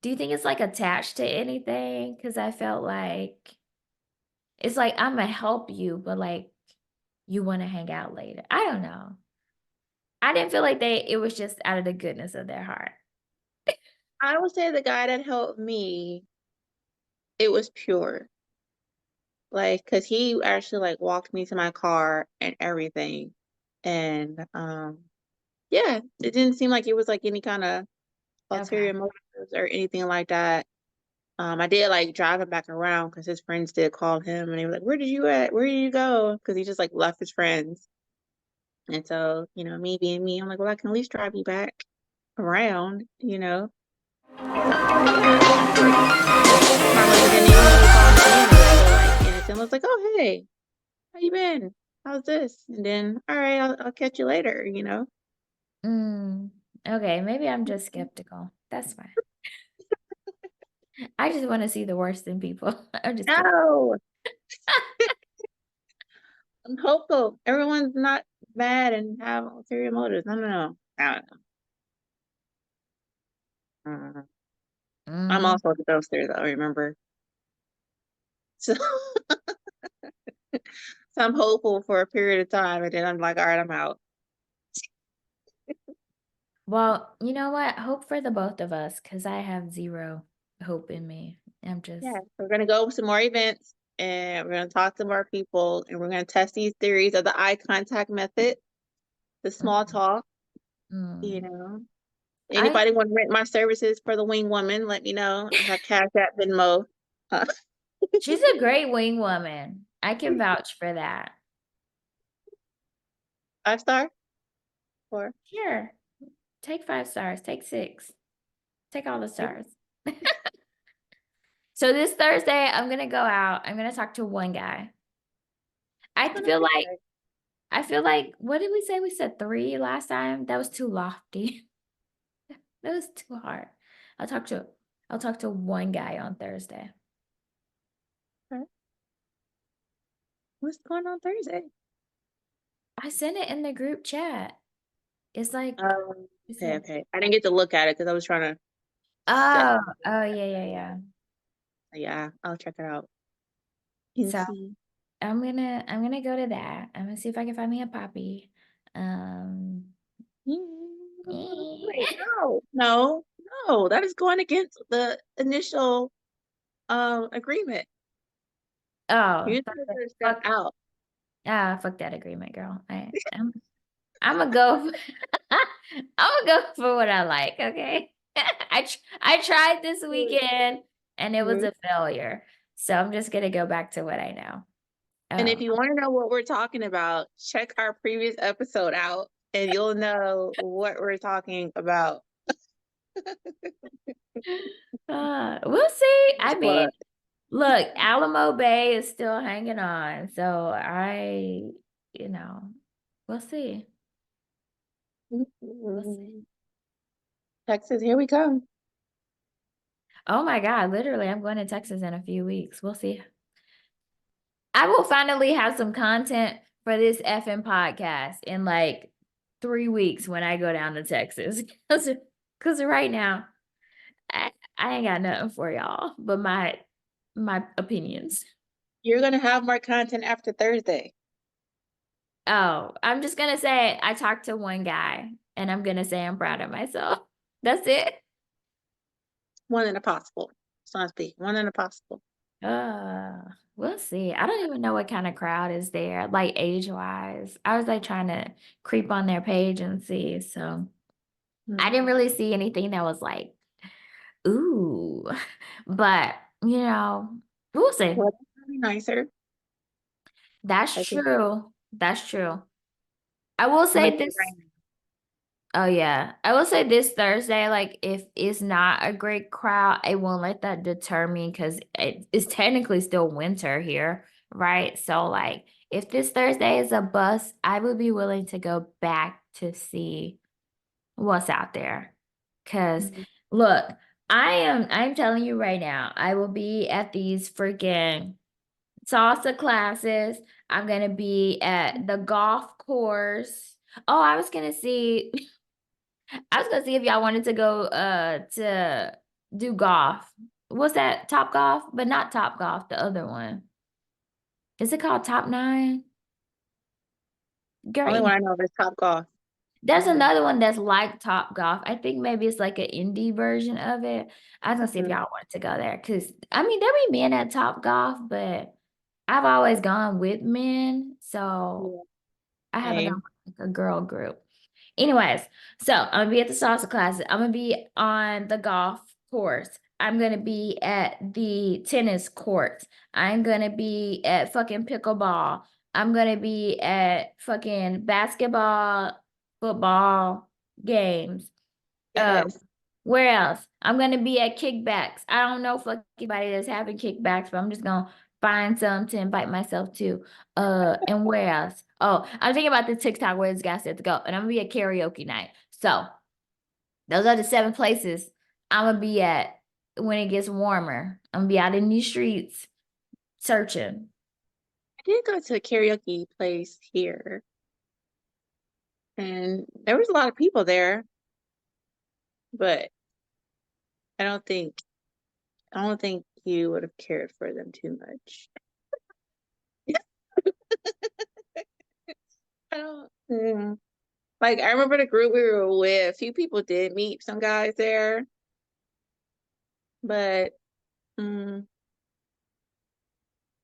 do you think it's like attached to anything? Because I felt like it's like I'm gonna help you, but like you want to hang out later. I don't know. I didn't feel like it was just out of the goodness of their heart. I would say the guy that helped me, it was pure. Like, cause he actually like walked me to my car and everything. And yeah, it didn't seem like it was like any kind of ulterior Okay. motives or anything like that. I did like drive him back around because his friends did call him and they were like, "Where did you at? Where did you go?" Because he just like left his friends. And so, me being me, I'm like, "Well, I can at least drive you back around." But yeah, like my mother didn't even really call me in. It was so like innocent. I was like, "Oh, hey, how you been? How's this?" And then, all right, I'll catch you later. Mm, okay, maybe I'm just skeptical. That's fine. I just want to see the worst in people. I'm just kidding. No, I'm hopeful. Everyone's not bad and have ulterior motives. No, no, no. I don't know. I'm Mm, also a ghoster though, remember? So, so I'm hopeful for a period of time and then I'm like, all right, I'm out. well, you know what? Hope for the both of us because I have zero hope in me. I'm just, Yeah, we're gonna go to some more events and we're gonna talk to more people and we're gonna test these theories of the eye contact method, the small mm, talk, you mm. know. Anybody want to rent my services for the wing woman? Let me know. I have Cash App, Venmo. Uh, She's a great wing woman. I can vouch for that. 5 star? Or Sure. Take 5 stars. Take 6. Take all the stars. So this Thursday, I'm gonna go out. I'm gonna talk to one guy. I on a feel like Thursday? what did we say? We said 3 last time. That was too lofty. That was too hard. I'll talk to I'll talk to one guy on Thursday. Okay. What's going on Thursday? I sent it in the group chat. It's like we Okay, said, okay. I didn't get to look at it because I was trying to set. oh, oh yeah. Yeah, I'll check it out and So see. I'm gonna go to that. I'm gonna see if I can find me a poppy. Wait, no. That is going against the initial agreement. Oh, You're supposed to step fuck, out. fuck that agreement, girl. I'm gonna go. I'm gonna go for what I like. Okay. I tried this weekend and it was Mhm. a failure. So I'm just gonna go back to what I know. And if Um, you want to know what we're talking about, check our previous episode out and you'll know what we're talking about. we'll see. I mean, But look, Alamo Bay is still hanging on. So you know, we'll see. We'll see. Texas, here we come. Oh my God, literally, I'm going to Texas in a few weeks. We'll see. I will finally have some content for this effing podcast in like 3 weeks when I go down to Texas. Because right now, I ain't got nothing for y'all but my opinions. You're gonna have more content after Thursday. Oh, I'm just gonna say I talked to one guy and I'm gonna say I'm proud of myself. That's it. One in a possible. So to speak. One in a possible. Uh, we'll see. I don't even know what kind of crowd is there, like age-wise. I was like trying to creep on their page and see. So I didn't really see anything that was like, ooh. But, we'll see. Well, that's really nicer. That's I think true. That's true. I will I'm gonna say do it this. right now. Oh yeah. I will say this Thursday, like if it's not a great crowd, I won't let that deter me because it's technically still winter here, right? So like if this Thursday is a bust, I would be willing to go back to see what's out there. Cause Mhm. look, I'm telling you right now, I will be at these freaking salsa classes. I'm gonna be at the golf course. Oh, I was gonna see if y'all wanted to go to do golf. What's that? Top Golf? But not Top Golf, the other one. Is it called Top Nine? Girl, Only one I know of is Top Golf. there's another one that's like Top Golf. I think maybe it's like an indie version of it. I was gonna see if Mhm. y'all wanted to go there. Cause I mean there be men at Top Golf, but I've always gone with men. So Yeah, I haven't gone same. with like a girl group. Anyways, so I'm gonna be at the salsa classes. I'm gonna be on the golf course. I'm gonna be at the tennis courts. I'm gonna be at fucking pickleball. I'm gonna be at fucking basketball, football games. Yes. Where else? I'm gonna be at kickbacks. I don't know fuck anybody that's having kickbacks, but I'm just gonna find some to invite myself to. And where else? Oh, I'm thinking about the TikTok where this guy said to go, and I'm gonna be at karaoke night. So those are the 7 places I'm gonna be at when it gets warmer. I'm gonna be out in these streets searching. I did go to a karaoke place here and there was a lot of people there, but I don't think I don't think you would have cared for them too much. I don't like I remember the group we were with, a few people did meet some guys there, but mm,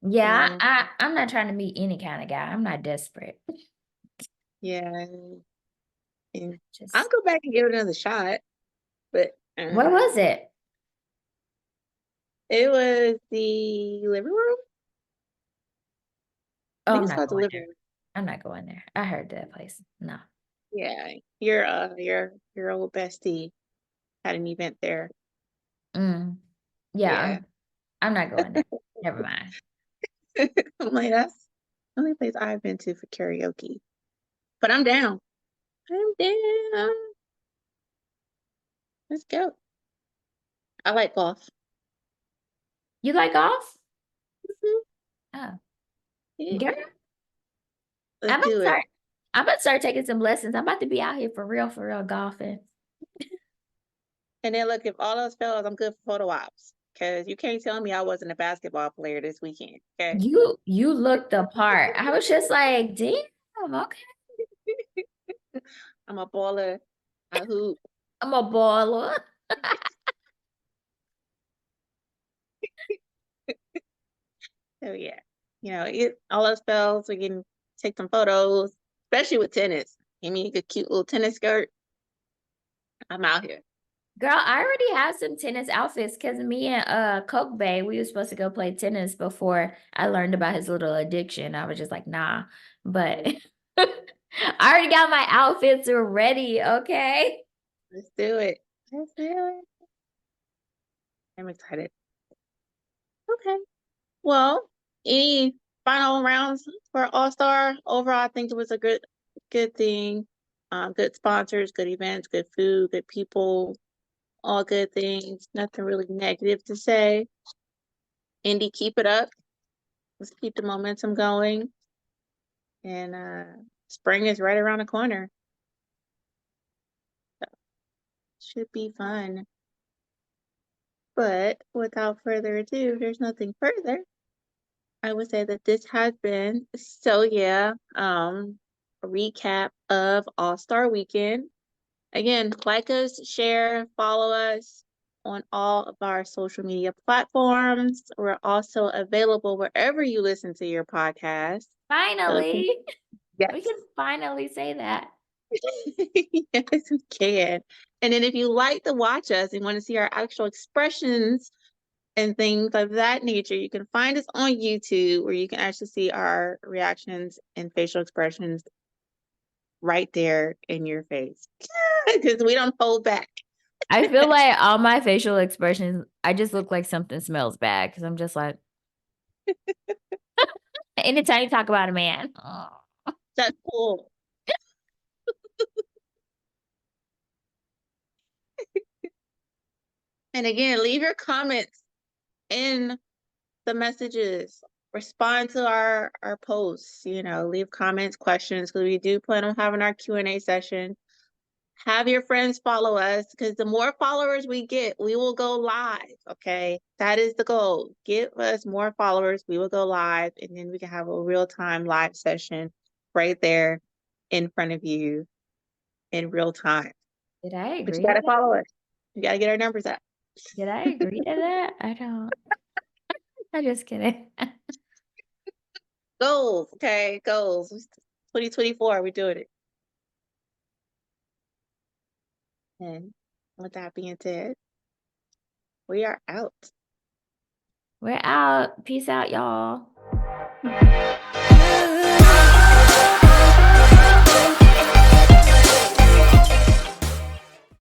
Yeah, no. I'm not trying to meet any kind of guy. I'm not desperate. Yeah. And I'll Just go back and give it another shot. But What was it? it was the living room. I Oh, think I'm it's not called the going living there. room. I'm not going there. I heard that place. No. Yeah, your old bestie had an event there. Mm. Yeah, Yeah. I'm not going there. Never mind. I'm like, that's the only place I've been to for karaoke. But I'm down. I'm down. Let's go. I like golf. You like golf? Mhm. Oh, Yeah. girl, Let's do it. I'm about to start taking some lessons. I'm about to be out here for real golfing. And then look, if all else fails, I'm good for photo ops. Because you can't tell me I wasn't a basketball player this weekend. Okay. You looked the part. I was just like, damn, okay. I'm a baller. I hoop. I'm a baller. So yeah. All else fails, we can take some photos, especially with tennis. Give me a cute little tennis skirt. I'm out here. Girl, I already have some tennis outfits because me and Coke Bay, we were supposed to go play tennis before I learned about his little addiction. I was just like, nah. But I already got my outfits ready, okay? Let's do it. Let's do it. I'm excited. Okay. Well, any final rounds for All Star? Overall, I think it was a good thing. Good sponsors, good events, good food, good people, all good things. Nothing really negative to say. Indy, keep it up. Let's keep the momentum going. And spring is right around the corner. So should be fun. But without further ado, there's nothing further. I would say that this has been a recap of All-Star Weekend. Again, like us, share, follow us on all of our social media platforms. We're also available wherever you listen to your podcast. So Finally. We yes. can finally say that. Yes, we can. And then if you like to watch us and want to see our actual expressions and things of that nature, you can find us on YouTube where you can actually see our reactions and facial expressions right there in your face. Because we don't hold back. I feel like all my facial expressions, I just look like something smells bad because I'm just like, anytime you talk about a man. Oh. That's cool. And again, leave your comments in the messages. Respond to our posts, leave comments, questions, because we do plan on having our Q&A session. Have your friends follow us because the more followers we get, we will go live. Okay. That is the goal. Give us more followers. We will go live and then we can have a real-time live session right there in front of you in real time. Did I But you agree got to to that? follow us. You got to get our numbers up. Did I agree to that? I don't. I'm just kidding. Goals. Okay. Goals. 2024. We're doing it. And with that being said, we are out. We're out. Peace out, y'all.